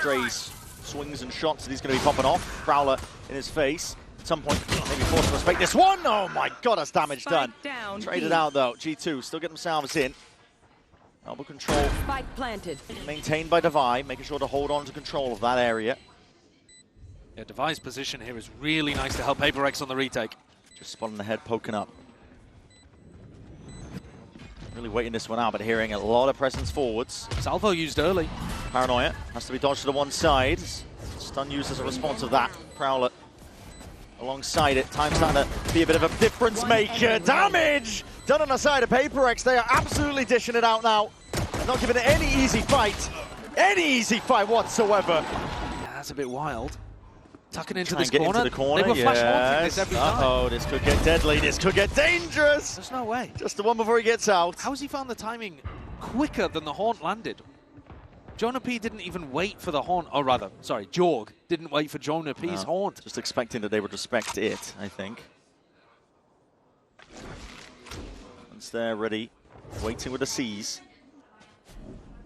strays, swings and shots that he's going to be popping off. Prowler in his face. At some point, maybe forced to respect this one. Oh my god, that's damage done. Traded out though. G2 still get themselves in. Elbow control. Spike planted. Maintained by Devi, making sure to hold on to control of that area. Yeah, Devi's position here is really nice to help PaperX on the retake. Just spotting the head poking up. Really waiting this one out, but hearing a lot of presence forwards. Salvo used early. Paranoia has to be dodged to the one side. Stun used as a response of that. Prowler alongside it. Time starting to be a bit of a difference maker. Damage done on the side of PaperX. They are absolutely dishing it out now. They're not giving it any easy fight. Any easy fight whatsoever. Yeah, that's a bit wild. Tucking into Try this and corner. Get into the corner. They were flash haunting this every time. Uh-oh, this could get deadly. This could get dangerous. There's no way. Just the one before he gets out. How's he found the timing quicker than the haunt landed? Jonah P didn't even wait for the haunt, or rather, sorry, Jorg didn't wait for Jonah P's haunt. Just expecting that they would respect it, I think. Once they're ready, waiting with the C's.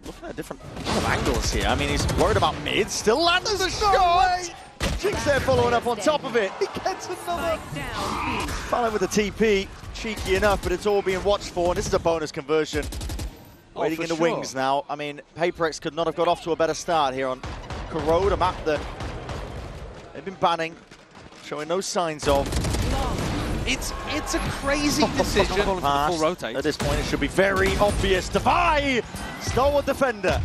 Looking at different angles here. I mean, he's worried about mid, still lands a shot! Jinx there following up on top of it. He gets another. Following with the TP. Cheeky enough, but it's all being watched for, and this is a bonus conversion. Waiting in the wings now. I mean, PaperX could not have got off to a better start here on Corrode, a map that they've been banning, showing no signs of. It's a crazy decision. Full rotate. At this point, it should be very obvious. Devi, stalwart defender,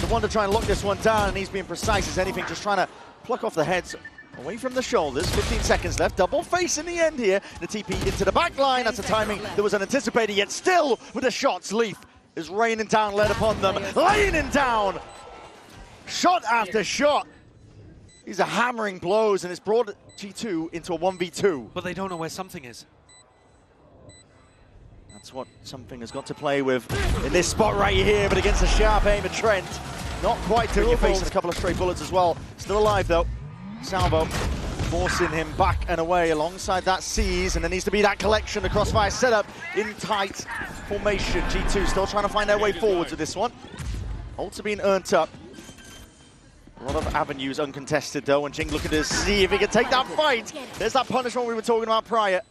the one to try and lock this one down, and he's being precise as anything, just trying to pluck off the heads away from the shoulders. 15 seconds left. Double face in the end here. The TP into the back line. That's a timing that was unanticipated, yet still with the shots. Leaf is raining down lead upon them. Laying down. Shot after shot. These are hammering blows, and it's brought G2 into a 1v2. But they don't know where something is. That's what something has got to play with in this spot right here, but against a sharp aim of Trent. Not quite doable. Facing a couple of stray bullets as well. Still alive though. Salvo forcing him back and away alongside that C's, and there needs to be that collection. The crossfire setup in tight formation. G2 still trying to find their way forwards with this one. Ults are being earned up. A lot of avenues uncontested though, and Jing looking to see if he can take that fight. There's that punishment we were talking about prior.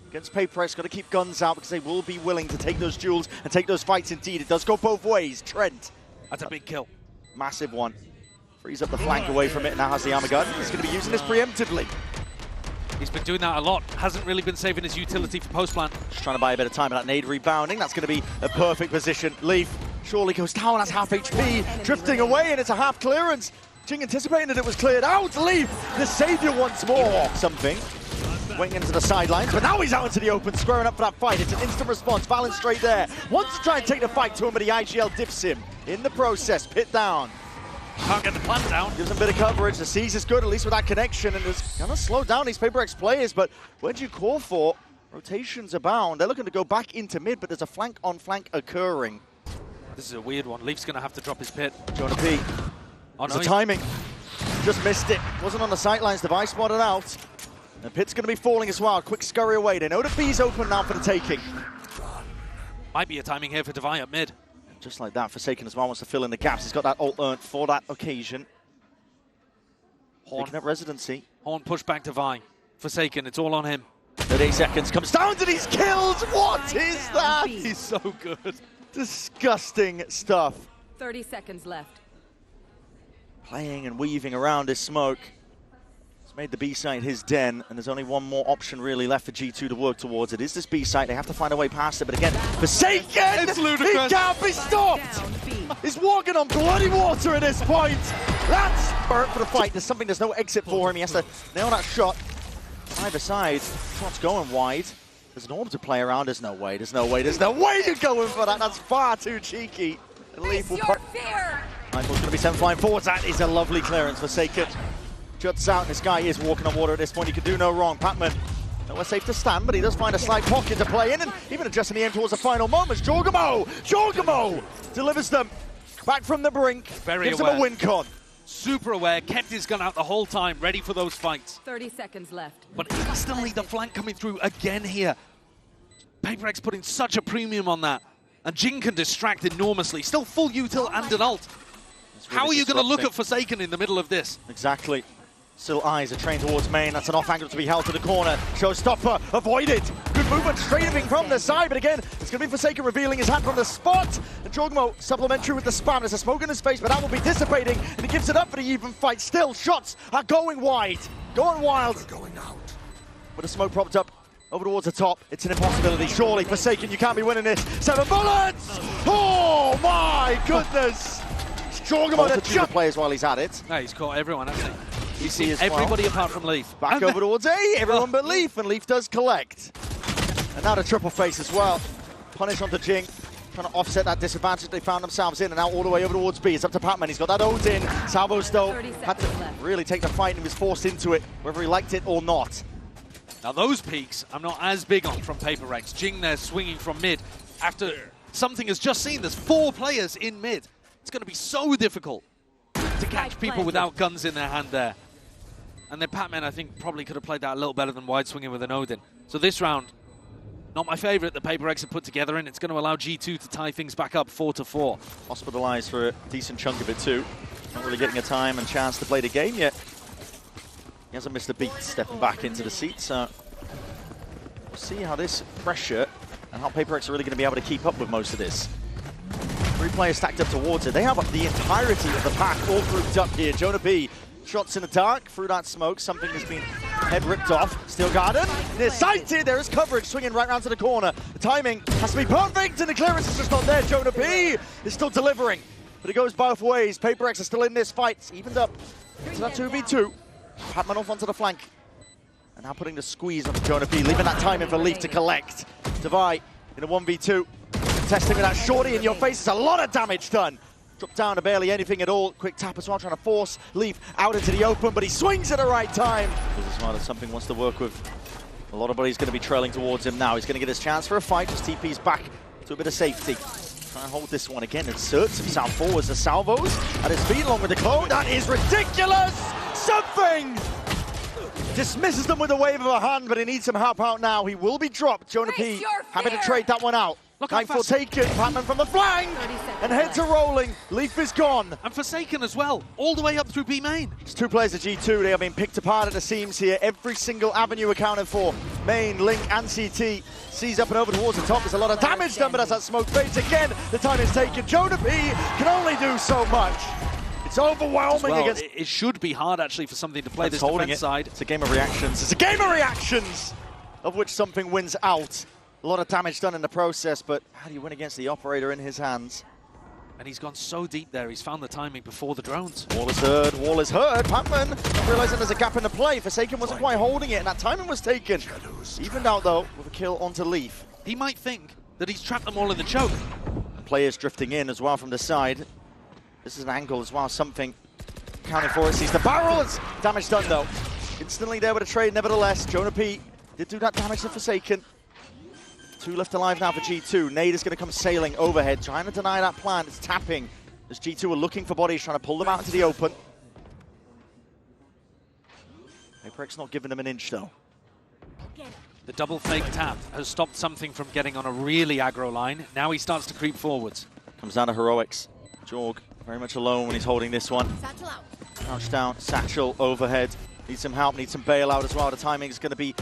Against PaperX, got to keep guns out because they will be willing to take those duels and take those fights indeed. It does go both ways. Trent. That's a big kill. Massive one. Frees up the flank away from it, now has the armor gun. He's going to be using this preemptively. He's been doing that a lot. Hasn't really been saving his utility for post-plant. Just trying to buy a bit of time with that nade rebounding. That's going to be a perfect position. Leaf surely goes down, that's half HP. Drifting away, and it's a half clearance. Jing anticipating that it was cleared out. Leaf, the savior once more. Something. Waiting into the sidelines, but now he's out into the open, squaring up for that fight. It's an instant response. Valor straight there. Wants to try and take the fight to him, but the IGL dips him. In the process, pit down. Can't get the plant down. Gives him a bit of coverage. The C's is good, at least with that connection, and it's going to slow down these PaperX players, but where'd you call for? Rotations abound. They're looking to go back into mid, but there's a flank on flank occurring. This is a weird one. Leaf's going to have to drop his pit. Jonah P. Oh, The timing. Just missed it. Wasn't on the sightlines. Device spotted out. The pit's going to be falling as well. Quick scurry away. They know the B's open now for the taking. Might be a timing here for Devi at mid. Just like that, Forsaken as well wants to fill in the gaps. He's got that ult earned for that occasion. Taking up residency. Horn push back Devi. Forsaken, it's all on him. 38 seconds. Comes down to these kills. What is that? He's so good. Disgusting stuff. 30 seconds left. Playing and weaving around his smoke. Made the B site his den, and there's only one more option really left for G2 to work towards. It is this B site. They have to find a way past it, but again, Forsaken! It's ludicrous. He can't be stopped! He's walking on bloody water at this point! That's for the fight. There's no exit for him. He has to nail that shot. Either side, shot's going wide. There's an orb to play around. There's no way you're going for that. That's far too cheeky. Face your fear! Michael's going to be sent flying forwards. That is a lovely clearance, Forsaken. Juts out, and this guy is walking on water at this point. He can do no wrong. Patman, nowhere safe to stand, but he does find a slight pocket to play in, and even adjusting the aim towards the final moments. Jorgamo delivers them back from the brink. Gives him a win con. Super aware, kept his gun out the whole time, ready for those fights. 30 seconds left. But instantly the flank coming through again here. PaperX putting such a premium on that. And Jing can distract enormously. Still full util and an ult. Really How are you going to look disrupting. at Forsaken in the middle of this? Exactly. Still eyes are trained towards main. That's an off angle to be held to the corner. Showstopper avoided. Good movement straight from the side, but again, it's going to be Forsaken revealing his hand from the spot. And Jorgmo supplementary with the spam. There's a smoke in his face, but that will be dissipating, and he gives it up for the even fight. Still, shots are going wide. Going wild. Going out. With the smoke propped up over towards the top, it's an impossibility. Surely, Forsaken, you can't be winning this. 7 bullets! Oh my goodness! It's Jorgmo to jump players while he's at it. No, he's caught everyone, hasn't he? He's see seen as well. everybody apart from Leaf. Back over towards A, everyone but Leaf, and Leaf does collect. And now the triple face as well. Punish onto Jing, trying to offset that disadvantage they found themselves in, and now all the way over towards B. It's up to Patman, he's got that ult in. Salvo's though had to really take the fight and was forced into it, whether he liked it or not. Now those peaks, I'm not as big on from Paper Rex. Jing there swinging from mid. After something has just seen, there's 4 players in mid. It's going to be so difficult to catch people without guns in their hand there. And then Patman, I think, probably could have played that a little better than wide swinging with an Odin. So this round, not my favorite that Paper Rex have put together, and it's going to allow G2 to tie things back up 4-4. Hospitalized for a decent chunk of it too. Not really getting a time and chance to play the game yet. He hasn't missed a beat stepping back into the seat, so we'll see how this pressure and how Paper Rex are really going to be able to keep up with most of this. 3 players stacked up towards it. They have the entirety of the pack all grouped up here. Jonah P. Shots in the dark through that smoke. Something has been head ripped off. Steel Garden. Near sighted. There is coverage swinging right round to the corner. The timing has to be perfect, and the clearance is just not there. Jonah P. is still delivering, but it goes both ways. Paper Rex are still in this fight. It's evened up to that 2v2. Patman off onto the flank. And now putting the squeeze onto Jonah P. Leaving that timing for Leaf to collect. Devi in a 1v2. Testing with that shorty in your face. It's a lot of damage done. Drop down to barely anything at all. Quick tap as well, trying to force Leaf out into the open, but he swings at the right time. As well as something wants to work with. A lot of bodies going to be trailing towards him now. He's going to get his chance for a fight. Just TP's back to a bit of safety. Try and hold this one again. Inserts himself forwards. The salvos at his feet along with the clone. That is ridiculous! Something! Dismisses them with a wave of a hand, but he needs some help out now. He will be dropped. Jonah P. happy to trade that one out. Nightfall taken, Patman from the flank, and heads are rolling. Leaf is gone. And Forsaken as well, all the way up through B main. It's 2 players at G2. They have been picked apart at the seams here. Every single avenue accounted for. Main, Link, and CT. Sees up and over towards the top. There's a lot of damage done, but as that smoke fades again, the time is taken. Jonah P can only do so much. It's overwhelming against... It should be hard, actually, for something to play this defense side. It's a game of reactions. It's a game of reactions, of which something wins out. A lot of damage done in the process, but how do you win against the operator in his hands? And he's gone so deep there, he's found the timing before the drones. Wall is heard, wall is heard. Patman realizing there's a gap in the play. Forsaken wasn't quite holding it, and that timing was taken. Evened out, though, with a kill onto Leaf. He might think that he's trapped them all in the choke. Players drifting in as well from the side. This is an angle as well, something counting for it. Sees the barrel, it's damage done, though. Instantly there with a trade, nevertheless. Jonah P did do that damage to Forsaken. 2 left alive now for G2. Nade is going to come sailing overhead, trying to deny that plan. It's tapping as G2 are looking for bodies, trying to pull them out into the open. Paper Rex not giving them an inch, though. The double fake tap has stopped something from getting on a really aggro line. Now he starts to creep forwards. Comes down to heroics. Jorg very much alone when he's holding this one. Crouch down, satchel overhead. Needs some help, needs some bailout as well. The timing is going to be...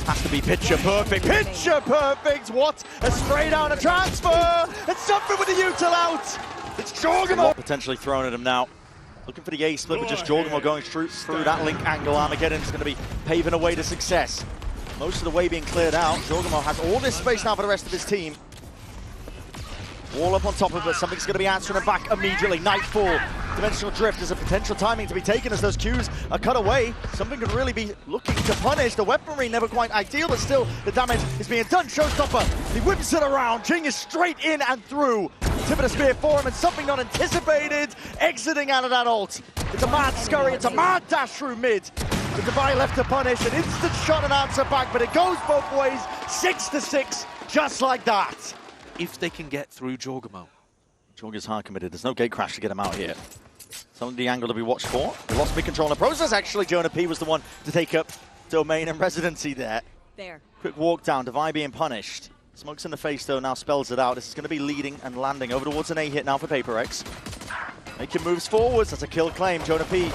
has to be picture perfect. Picture perfect! What a spray down, a transfer! It's something with the util out! It's Jorgmo! Potentially thrown at him now. Looking for the A split, but just Jorgmo going through that link angle. Armageddon's going to be paving a way to success. Most of the way being cleared out. Jorgmo has all this space now for the rest of his team. Wall up on top of it. Something's going to be answering him back immediately. Nightfall. Dimensional drift. There's a potential timing to be taken as those Qs are cut away. Something could really be looking to punish. The weaponry never quite ideal, but still the damage is being done. Showstopper. He whips it around. Jing is straight in and through. Tip of the spear for him, and something not anticipated. Exiting out of that ult. It's a mad scurry. It's a mad dash through mid. The Devi left to punish. An instant shot and answer back, but it goes both ways. 6-6, just like that. If they can get through Jorgmo. Jorg is hard committed. There's no gate crash to get him out here. Some of the angle to be watched for. He lost big control in the process. Actually, Jonah P was the one to take up domain and residency there. Quick walk down. Devi being punished. Smokes in the face, though, now spells it out. This is going to be leading and landing over towards an A hit now for Paper Rex. Making moves forwards. That's a kill claim. Jonah P.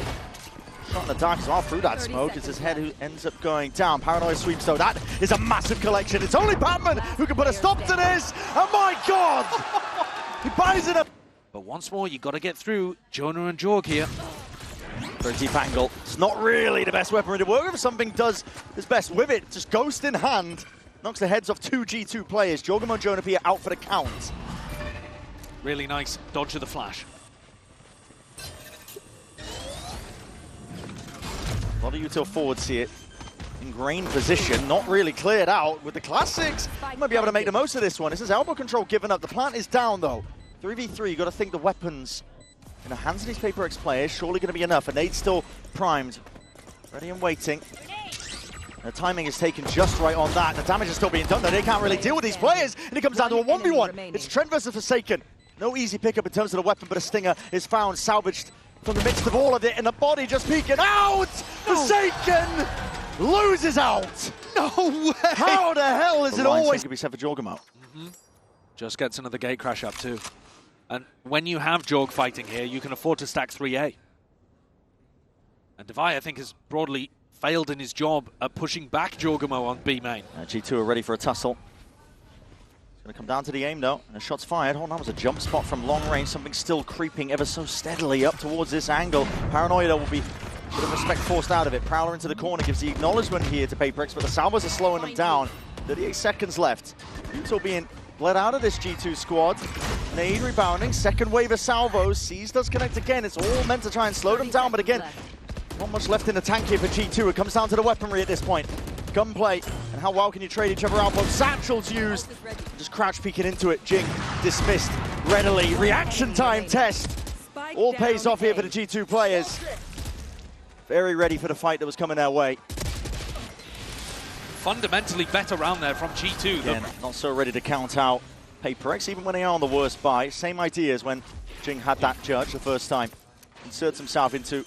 Shot in the dark as well through that smoke. It's his head who ends up going down. Paranoia sweeps though. That is a massive collection. It's only Batman who can put a stop to this. Oh my God! He buys it up. But once more, you got to get through Jonah and Jorg here. Very deep angle. It's not really the best weaponry to work with. Something does his best with it. Just ghost in hand. Knocks the heads off two G2 players. Jorgamo and Jonah P are out for the count. Really nice dodge of the flash. A lot of util forwards here. Ingrained position, not really cleared out with the classics. Might be able to make the most of this one. This is elbow control given up. The plant is down though. 3v3, you got to think the weapons in the hands of these Paper X players surely going to be enough. And nade's still primed, ready and waiting. The timing is taken just right on that. The damage is still being done though. They can't really deal with these players. And it comes down to a 1v1. It's Trent versus Forsaken. No easy pickup in terms of the weapon, but a stinger is found, salvaged from the midst of all of it, and the body just peeking out! Forsaken loses out! No way! How the hell is it always going to be set for Jorgamo? Just gets another gate crash up too. And when you have Jorg fighting here, you can afford to stack 3A. And Devi, I think, has broadly failed in his job at pushing back Jorgamo on B main. G2 are ready for a tussle. Going to come down to the aim though, and a shot's fired. Oh, that was a jump spot from long range. Something still creeping ever so steadily up towards this angle. Paranoia though will be a bit of respect forced out of it. Prowler into the corner gives the acknowledgement here to Paper X, but the salvos are slowing them down. 38 seconds left. Util being bled out of this G2 squad. Nade rebounding, second wave of salvos. Seas does connect again. It's all meant to try and slow them down, but again, not much left in the tank here for G2. It comes down to the weaponry at this point. Gunplay, and how well can you trade each other out? Both satchels used, just crouch peeking into it. Jing dismissed readily. Reaction time test. All pays off here for the G2 players. Very ready for the fight that was coming their way. Fundamentally better round there from G2. Again, not so ready to count out Paper X, even when they are on the worst buy. Same idea as when Jing had that judge the first time. Inserts himself into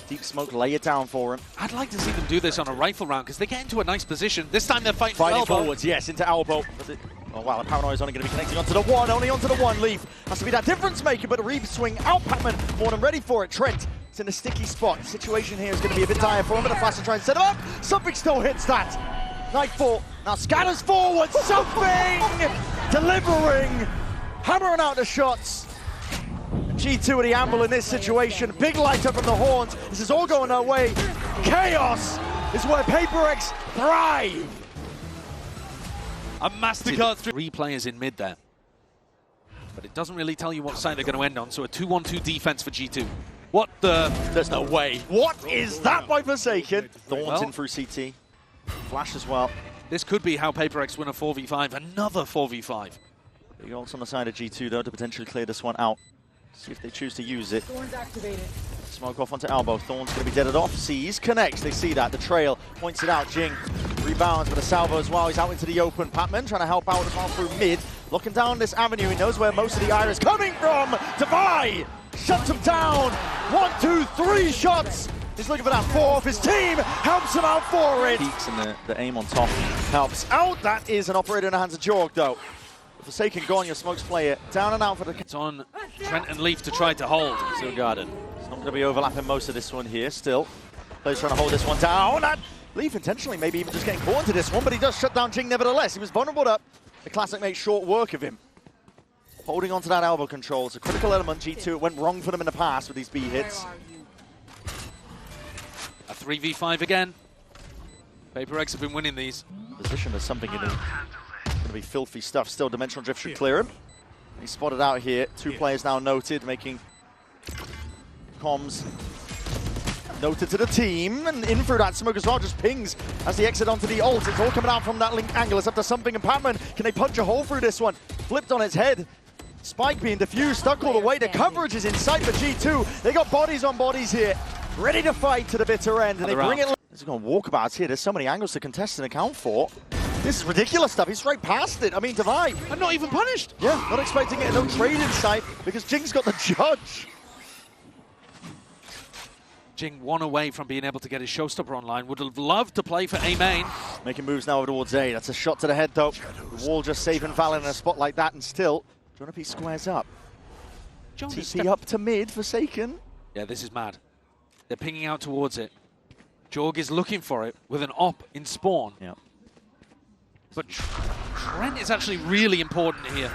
deep smoke, lay it down for him. I'd like to see them do this on a rifle round because they get into a nice position. This time they're fighting forwards, yes, into elbow. Oh wow, the Paranoia is only going to be connecting onto the one, only onto the one. Leaf has to be that difference maker, but a reap swing out. Pacman more than ready for it. Trent, it's in a sticky spot. The situation here is going to be a bit dire for him, but a faster try and set him up. Something still hits that. Nightfall now scatters forward. Something delivering, hammering out the shots. G2 at the amble in this situation. Big light up from the horns. This is all going our way. Chaos is where Paper X thrive. A mastercard through. 3 players in mid there. But it doesn't really tell you what side they're going to end on. So a 2-1-2 defense for G2. What the? There's no way. What is that by Forsaken? Thorns in through CT. Flash as well. This could be how Paper X win a 4v5. Another 4v5. Big ults on the side of G2 though to potentially clear this one out. See if they choose to use it. Thorns activated. Smoke off onto elbow. Thorn's going to be deaded off. Sees, connects. They see that. The trail points it out. Jing rebounds, but a salvo as well. He's out into the open. Patman trying to help out as well through mid. Looking down this avenue. He knows where most of the ire is coming from. Devi shuts him down. 1, 2, 3 shots. He's looking for that 4 off his team. Helps him out for it. Peaks and the aim on top helps out. That is an operator in the hands of Jorg though. Forsaken gone, your smokes player down and out for the... It's on Trent and Leaf to try to hold. Still guarded. It's not going to be overlapping most of this one here still. Players trying to hold this one down. And Leaf intentionally maybe even just getting caught into this one, but he does shut down Jing nevertheless. He was vulnerable up. The Classic makes short work of him. Holding onto that elbow control. It's a critical element. G2, it went wrong for them in the past with these B hits. A 3v5 again. Paper X have been winning these. Position as something in it. Going to be filthy stuff. Still, Dimensional Drift should clear him. He's spotted out here. 2 players now noted, making comms noted to the team. And in through that smoke as well, just pings as they exit onto the ult. It's all coming out from that link angle. It's up to something. And Patman, can they punch a hole through this one? Flipped on its head. Spike being diffused, stuck all the way. The coverage is in sight for G2. They got bodies on bodies here. Ready to fight to the bitter end. And they bring it. This is going walkabouts here. There's so many angles to contest and account for. This is ridiculous stuff. He's right past it. I mean, Devi. I'm not even punished. Yeah, not expecting it. No trade in sight because Jing's got the judge. Jing 1 away from being able to get his showstopper online. Would have loved to play for A main. Making moves now over towards A. That's a shot to the head, though. The wall just saving Valor in a spot like that, and still, Jonah P squares up. TP up to mid, Forsaken. Yeah, this is mad. They're pinging out towards it. Jorg is looking for it with an op in spawn. Yeah. But Trent is actually really important here.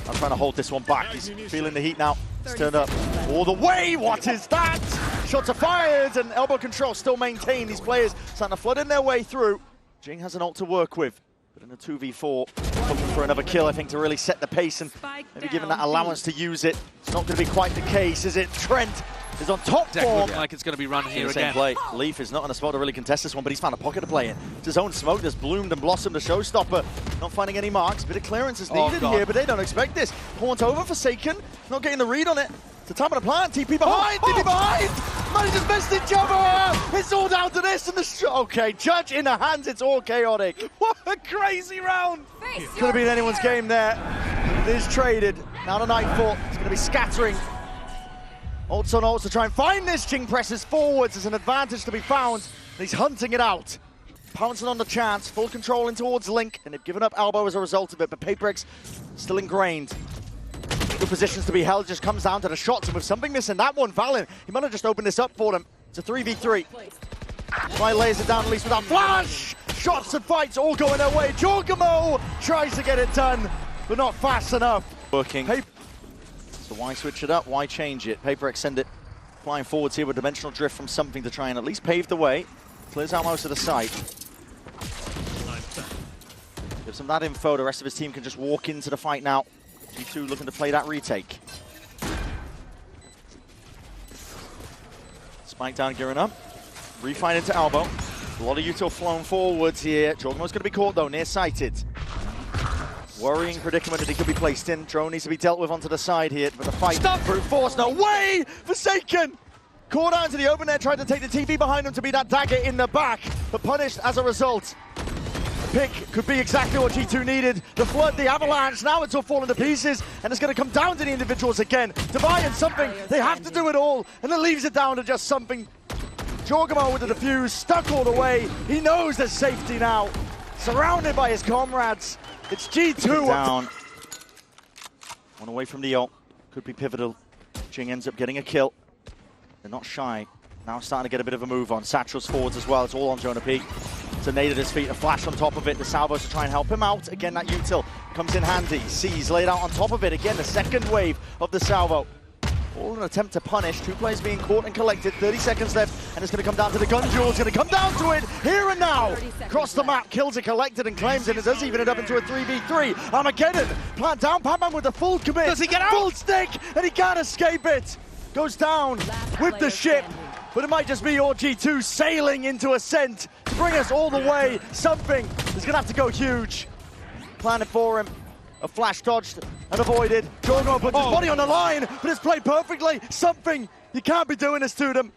I'm trying to hold this one back. He's feeling the heat now. He's turned up all the way. What is that? Shots are fired and elbow control still maintained. These players starting to flood in their way through. Jing has an ult to work with, but in a 2v4, looking for another kill, I think, to really set the pace and maybe given that allowance to use it. It's not going to be quite the case, is it? Trent is on top form. Looking like it's going to be run here again. Play. Leaf is not in a spot to really contest this one, but he's found a pocket to play in. It's his own smoke that's bloomed and blossomed, a showstopper. Not finding any marks. Bit of clearance is needed here, but they don't expect this. Haunt over, Forsaken. Not getting the read on it. It's the time of the plant. TP behind. TP behind. Man, just missed each other. It's all down to this. And the okay, Judge in the hands. It's all chaotic. What a crazy round. Could have been anyone's game there. It is traded. Now to Nightfall. It's going to be scattering. Ults on ults to try and find this. Jing presses forwards. There's an advantage to be found. And he's hunting it out. Pouncing on the chance. Full control in towards Link. And they've given up elbow as a result of it. But Paperx still ingrained. Good positions to be held. Just comes down to the shots. And with something missing, that one, Valin, he might have just opened this up for them. It's a 3v3. Try lays it down at least without flash. Shots and fights all going their way. Jorgamo tries to get it done, but not fast enough. Working. So why switch it up? Why change it? Paperx send it flying forwards here with dimensional drift from something to try and at least pave the way. Clears out most of the site. Gives him that info. The rest of his team can just walk into the fight now. G2 looking to play that retake. Spike down, gearing up. Refine into elbow. A lot of util flown forwards here. Jorgamo's going to be caught though, near-sighted. Worrying predicament that he could be placed in. Drone needs to be dealt with onto the side here, but the fight brute force. No way! Forsaken! Caught out into the open there, tried to take the TP behind him to be that dagger in the back, but punished as a result. The pick could be exactly what G2 needed. The flood, the avalanche, now it's all falling to pieces, and it's going to come down to the individuals again. Divide and something, they have to do it all, and it leaves it down to just something. Jorgamo with the defuse, stuck all the way. He knows there's safety now. Surrounded by his comrades. It's G2 down. One away from the ult. Could be pivotal. Jing ends up getting a kill. They're not shy. Now starting to get a bit of a move on. Satchel's forwards as well. It's all on Jonah Peak. It's a nade at his feet, a flash on top of it. The salvos to try and help him out. Again, that util comes in handy. Sees laid out on top of it. Again, the second wave of the salvo. All an attempt to punish. Two players being caught and collected. 30 seconds left, and it's going to come down to the gun duel. It's going to come down to it here and now. Across the map, kills it, collected, and claims it. It does even it up into a 3v3. Armageddon, plant down. Pac-Man with the full commit. Does he get out? Full stick, and he can't escape it. Goes down with the ship, but it might just be your G2 sailing into ascent to bring us all the way. Something is going to have to go huge. Planted for him. A flash dodged and avoided. Jorgamo puts his body on the line, but it's played perfectly. Something, you can't be doing this to them.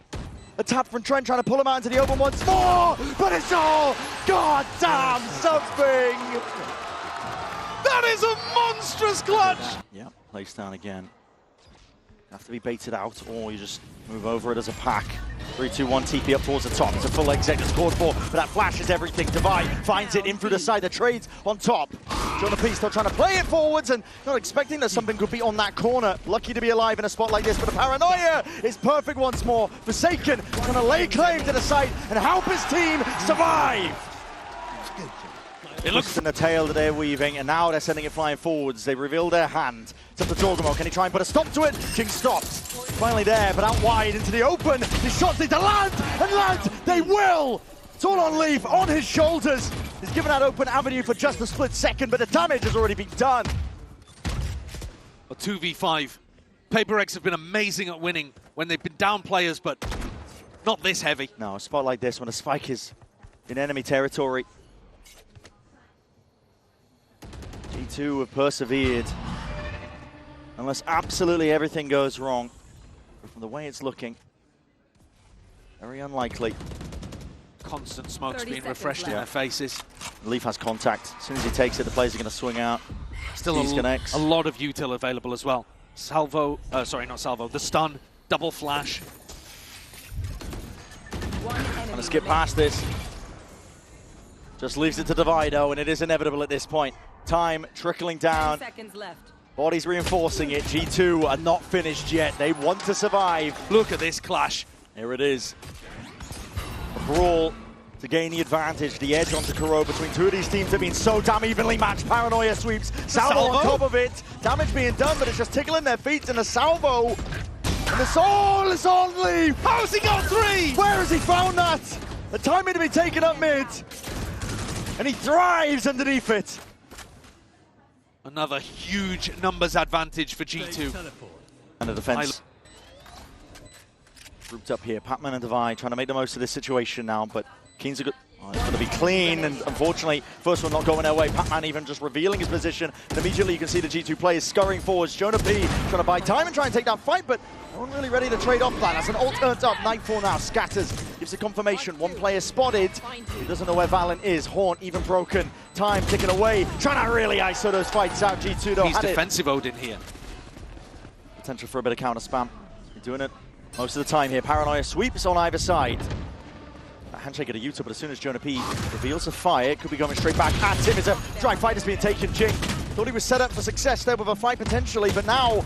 A tap from Trent trying to pull him out into the open once more, but it's all goddamn something. That is a monstrous clutch. Yeah, place down again. Have to be baited out, or you just move over it as a pack. 3-2-1 TP up towards the top. It's a full exec that's scored for, but that flash is everything. Divide finds it in through the side. The trades on top. Jonah P still trying to play it forwards and not expecting that something could be on that corner. Lucky to be alive in a spot like this, but the paranoia is perfect once more. Forsaken going to lay claim to the site and help his team survive. It looks in the tail that they're weaving, and now they're sending it flying forwards. They reveal their hand. It's up to Jorgamo. Can he try and put a stop to it? Jing stops. Finally there, but out wide into the open. His shots need to land, and land they will. It's all on Leaf, on his shoulders. He's given that open avenue for just a split second, but the damage has already been done. A 2v5. Paperx have been amazing at winning when they've been down players, but not this heavy. No, a spot like this when a spike is in enemy territory. G2 have persevered. Unless absolutely everything goes wrong. But from the way it's looking, very unlikely. Constant smokes being refreshed in their faces. Leaf has contact. As soon as he takes it, the players are going to swing out. Still a lot of util available as well. Salvo, sorry, not salvo, the stun, double flash. Trying to skip past this. Just leaves it to Divido, and it is inevitable at this point. Time trickling down. 30 seconds left. Body's reinforcing it. G2 are not finished yet. They want to survive. Look at this clash. Here it is. A brawl to gain the advantage. The edge onto Corrode between two of these teams have been so damn evenly matched. Paranoia sweeps. Salvo on top of it. Damage being done, but it's just tickling their feet. And the salvo. And it's all is on leave. How's he got 3? Where has he found that? The timing to be taken up mid. And he thrives underneath it. Another huge numbers advantage for G2. And the defense. Grouped up here. Patman and Divide trying to make the most of this situation now, but Keen's a good. Oh, it's going to be clean, and unfortunately, first one not going their way. Patman even just revealing his position. And immediately you can see the G2 players scurrying forwards. Jonah P trying to buy time and try and take that fight, but no one really ready to trade off that. As an ult turns up, Nightfall now scatters, gives the confirmation. One player spotted. He doesn't know where Valorant is. Horn even broken. Time ticking away. Trying to really ISO those fights out. G2 though. He's defensive Odin here. Potential for a bit of counter spam. He's doing it most of the time here. Paranoia sweeps on either side. Handshake at a Utah, but as soon as Jonah P reveals a fire, it could be going straight back at him. It's a dry fight that's being taken. Jing thought he was set up for success there with a fight potentially, but now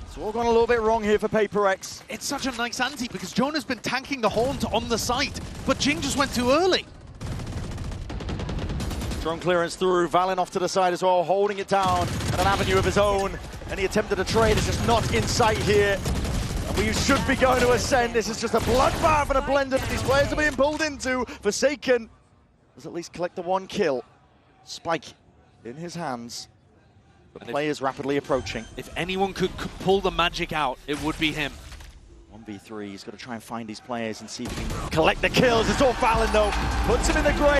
it's all gone a little bit wrong here for PaperX. It's such a nice ante because Jonah's been tanking the Haunt on the site, but Jing just went too early. Drone clearance through, Valen off to the side as well, holding it down at an avenue of his own. Any attempt at a trade is just not in sight here. We should be going to ascend. This is just a bloodbath and a blender that these players are being pulled into. Forsaken does at least collect the 1 kill. Spike in his hands. The players rapidly approaching. If anyone could pull the magic out, it would be him. 1v3, he's got to try and find these players and see if he can collect the kills. It's all Fallon though. Puts him in the grave.